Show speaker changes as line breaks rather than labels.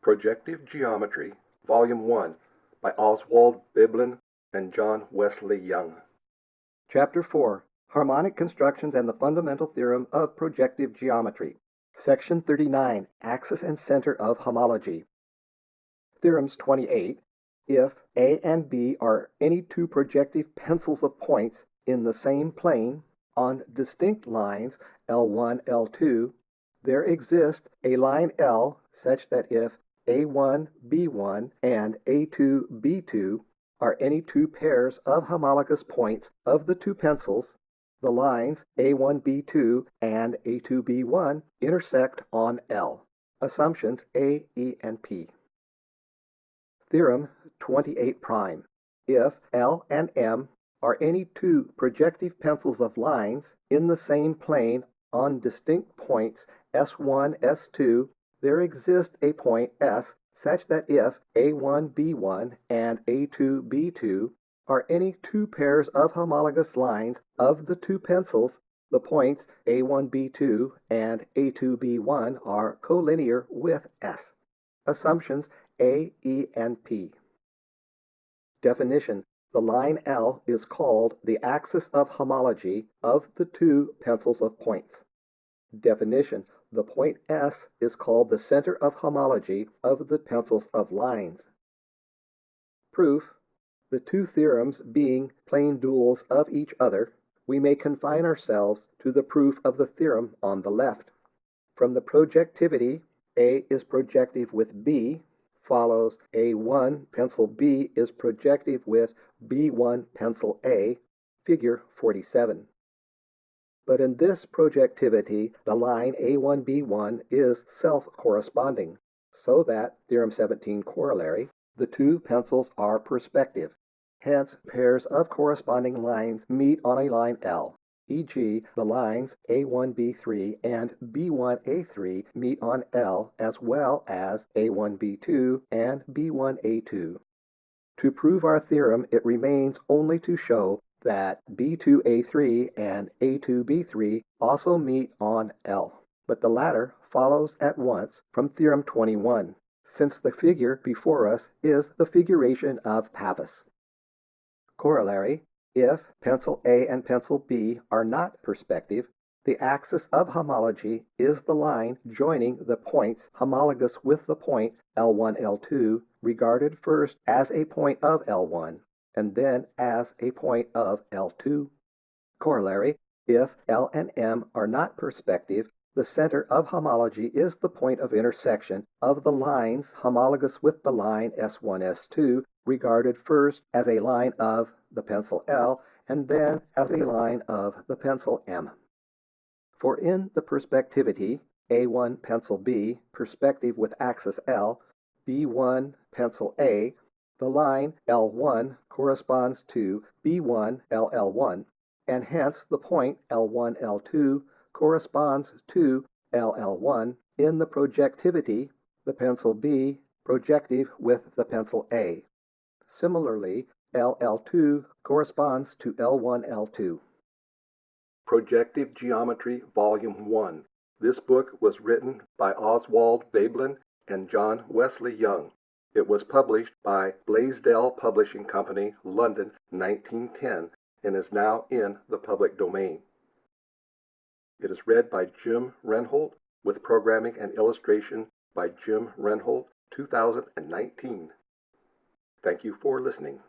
Projective Geometry, Volume 1, by Oswald Veblen and John Wesley Young.
Chapter 4, Harmonic Constructions and the Fundamental Theorem of Projective Geometry. Section 39, Axis and Center of Homology. Theorems 28. If A and B are any two projective pencils of points in the same plane on distinct lines L1, L2, there exists a line L such that if A1, B1 and A2, B2 are any two pairs of homologous points of the two pencils, the lines A1, B2 and A2, B1 intersect on L. Assumptions A, E, and P. Theorem 28 prime. If L and M are any two projective pencils of lines in the same plane on distinct points S1, S2, there exists a point S such that if A1, B1 and A2, B2 are any two pairs of homologous lines of the two pencils, the points A1, B2 and A2, B1 are collinear with S. Assumptions A, E, and P. Definition: the line L is called the axis of homology of the two pencils of points. Definition: the point S is called the center of homology of the pencils of lines. Proof: the two theorems being plain duals of each other, we may confine ourselves to the proof of the theorem on the left. From the projectivity, A is projective with B, follows A1 pencil B is projective with B1 pencil A, figure 47. But in this projectivity, the line A1, B1 is self-corresponding, so that, Theorem 17 Corollary, the two pencils are perspective. Hence, pairs of corresponding lines meet on a line L, e.g., the lines A1, B3 and B1, A3 meet on L as well as A1, B2 and B1, A2. To prove our theorem, it remains only to show that B2, A3 and A2, B3 also meet on L, but the latter follows at once from Theorem 21, since the figure before us is the figuration of Pappus. Corollary: if pencil A and pencil B are not perspective, the axis of homology is the line joining the points homologous with the point L1, L2, regarded first as a point of L1, and then as a point of L2. Corollary: if L and M are not perspective, the center of homology is the point of intersection of the lines homologous with the line S1, S2, regarded first as a line of the pencil L and then as a line of the pencil M. For in the perspectivity, A1 pencil B, perspective with axis L, B1 pencil A, the line L1 corresponds to B1 LL1, and hence the point L1 L2 corresponds to LL1 in the projectivity, the pencil B projective with the pencil A. Similarly, LL2 corresponds to L1 L2.
Projective Geometry, Volume 1. This book was written by Oswald Veblen and John Wesley Young. It was published by Blaisdell Publishing Company, London, 1910, and is now in the public domain. It is read by Jim Renholt, with programming and illustration by Jim Renholt, 2019. Thank you for listening.